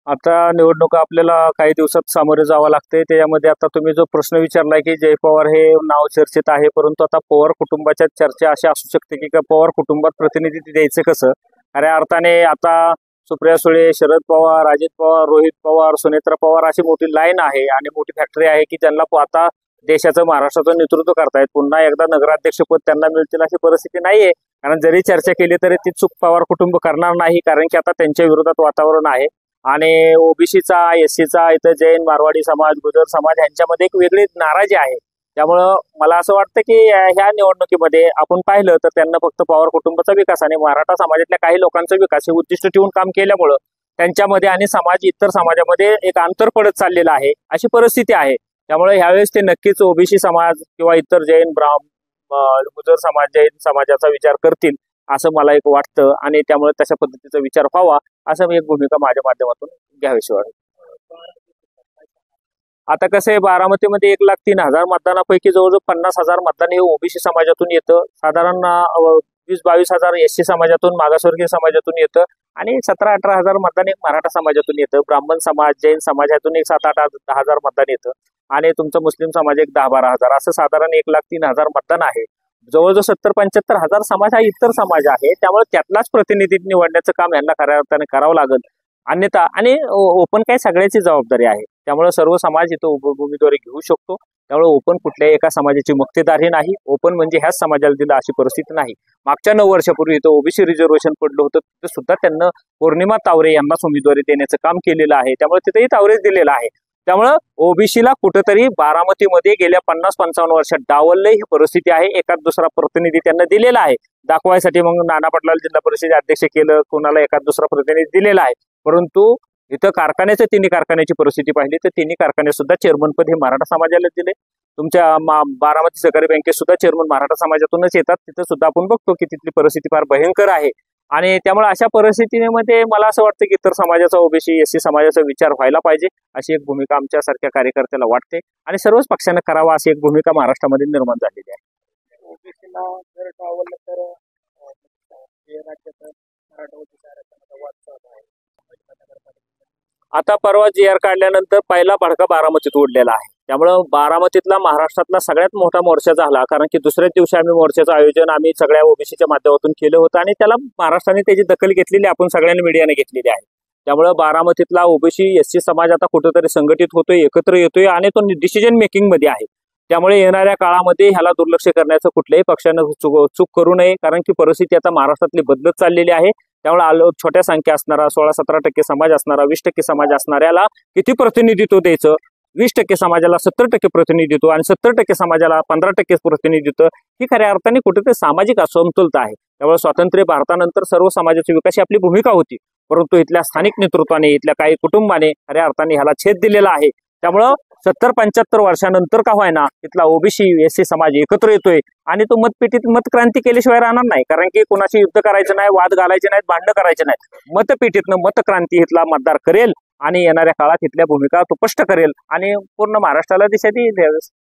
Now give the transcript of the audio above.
आता निवडणुका आपल्याला काही दिवसात सामोरे जावं लागते. त्याच्यामध्ये आता तुम्ही जो प्रश्न विचारलाय की जय पवार हे नाव चर्चेत आहे, परंतु आता पवार कुटुंबाच्या चर्चा अशी असू शकते की पवार कुटुंबात प्रतिनिधी द्यायचं कसं. खऱ्या अर्थाने आता सुप्रिया सुळे, शरद पवार, अजित पवार, रोहित पवार, सुनेत्रा पवार अशी मोठी लाईन आहे आणि मोठी फॅक्टरी आहे की ज्यांना आता देशाचं महाराष्ट्राचं नेतृत्व करतायत. पुन्हा एकदा नगराध्यक्षपद त्यांना मिळतील अशी परिस्थिती नाहीये. कारण जरी चर्चा केली तरी ती चूक पवार कुटुंब करणार नाही, कारण की आता त्यांच्या विरोधात वातावरण आहे. आणि ओबीसीचा, एससीचा, इथं जैन, मारवाडी समाज, गुजर समाज यांच्यामध्ये एक वेगळी नाराजी आहे. त्यामुळं मला असं वाटतं की ह्या निवडणुकीमध्ये आपण पाहिलं तर त्यांना फक्त पवार कुटुंबाचा विकास आणि मराठा समाजातल्या काही लोकांचा विकास हे उद्दिष्ट ठेवून काम केल्यामुळं त्यांच्यामध्ये आणि इतर समाजामध्ये एक अंतर पडत चाललेलं आहे, अशी परिस्थिती आहे. त्यामुळे ह्यावेळेस ते नक्कीच ओबीसी समाज किंवा इतर जैन, गुजर समाज, जैन समाजाचा विचार करतील असं मला एक वाटतं आणि त्यामुळे तशा पद्धतीचा विचार व्हावा असं मी एक भूमिका माझ्या माध्यमातून घ्यावीशी वाटतं. आता कसं आहे, बारामतीमध्ये 1,03,000 मतदानापैकी जवळजवळ 50,000 मतदान हे ओबीसी समाजातून येतं. साधारण 20-22 हजार एससी समाजातून, मागासवर्गीय समाजातून येतं आणि 17-18 हजार मतदान एक मराठा समाजातून येतं. ब्राह्मण समाज, जैन समाजातून एक 7-8 हजार मतदान येतं आणि तुमचं मुस्लिम समाज एक 10-12 हजार, असं साधारण 1,03,000 मतदान आहे. जवळजवळ 70-75 हजार समाज हा इतर समाज आहे. त्यामुळे त्यातलाच प्रतिनिधी निवडण्याचं काम यांना खऱ्या अर्थाने करावं लागेल. अन्यथा आणि ओपन काय सगळ्याची जबाबदारी आहे. त्यामुळे सर्व समाज इथं उमेदवारी घेऊ शकतो. त्यामुळे ओपन कुठल्याही एका समाजाची मक्तेदारी नाही. ओपन म्हणजे ह्याच समाजाला दिलं अशी परिस्थिती नाही. मागच्या 9 वर्षापूर्वी इथं ओबीसी रिझर्वेशन पडलं होतं, तिथे सुद्धा त्यांना पौर्णिमा तावरे यांनाच उमेदवारी देण्याचं काम केलेलं आहे. त्यामुळे तिथेही तावरेच दिलेलं आहे. त्यामुळं ओबीसीला कुठेतरी बारामतीमध्ये गेल्या 50-55 वर्षात डावलले ही परिस्थिती आहे. एखाद दुसरा प्रतिनिधी त्यांना दिलेला आहे दाखवायसाठी. मग नाना पटलाल जिल्हा परिषद अध्यक्ष केलं, कोणाला एखाद दुसरा प्रतिनिधी दिलेला आहे. परंतु इथं तिन्ही कारखान्याची परिस्थिती पाहिली तर तिन्ही कारखाने सुद्धा चेअरमनपद हे मराठा समाजाला दिले. तुमच्या बारामती सहकारी बँकेत सुद्धा चेअरमन मराठा समाजातूनच येतात. तिथं सुद्धा आपण बघतो की तिथली परिस्थिती फार भयंकर आहे. आणि त्यामुळे अशा परिस्थितीमध्ये मला असं वाटतं की इतर समाजाचा, ओबीसी, एससी समाजाचा विचार व्हायला पाहिजे अशी एक भूमिका आमच्यासारख्या कार्यकर्त्याला वाटते आणि सर्वच पक्षाने करावा अशी एक भूमिका महाराष्ट्रामध्ये निर्माण झालेली आहे. ओबीसीला जर डावललं तर राज्यात आता परवा GR काढल्यानंतर पहिला भडका बारामतीत उडलेला आहे. त्यामुळं बारामतीतला महाराष्ट्रातला सगळ्यात मोठा मोर्चा झाला, कारण की दुसऱ्याच दिवशी आम्ही मोर्चाचं आयोजन आम्ही सगळ्या ओबीसीच्या माध्यमातून केलं होतं आणि त्याला महाराष्ट्राने त्याची दखल घेतलेली, आपण सगळ्यांनी मीडियाने घेतलेली आहे. त्यामुळे बारामतीतला ओबीसी, एससी समाज आता कुठेतरी संघटित होतोय, एकत्र येतोय आणि तो डिसिजन मेकिंग मध्ये आहे. त्यामुळे येणाऱ्या काळामध्ये ह्याला दुर्लक्ष करण्याचं कुठल्याही पक्षानं चूक करू नये, कारण की परिस्थिती आता महाराष्ट्रातली बदलत चाललेली आहे. त्यामुळे छोट्या संख्या असणारा 16-17% समाज असणारा, 20% समाज असणाऱ्याला किती प्रतिनिधित्व द्यायचं, 20% समाजाला 70% प्रतिनिधित्व आणि 70% समाजाला 15% प्रतिनिधित्व, ही खऱ्या अर्थाने कुठेतरी सामाजिक असमतोलता आहे. त्यामुळे स्वातंत्र्य भारतानंतर सर्व समाजाचा विकास ही आपली भूमिका होती, परंतु इथल्या स्थानिक नेतृत्वाने, इथल्या काही कुटुंबाने खऱ्या अर्थाने ह्याला छेद दिलेला आहे. त्यामुळं 70-75 वर्षानंतर का व्हायना इथला ओबीसी, एससी समाज एकत्र येतोय आणि तो मतपेटीत मतक्रांती केल्याशिवाय राहणार नाही. कारण की कोणाशी युद्ध करायचं नाही, वाद घालायचे नाहीत, भांडणं करायचे नाहीत. मतपेटीतनं मतक्रांती इथला मतदार करेल आणि येणाऱ्या काळात इथल्या भूमिका तो स्पष्ट करेल आणि पूर्ण महाराष्ट्राला दिशा देईल.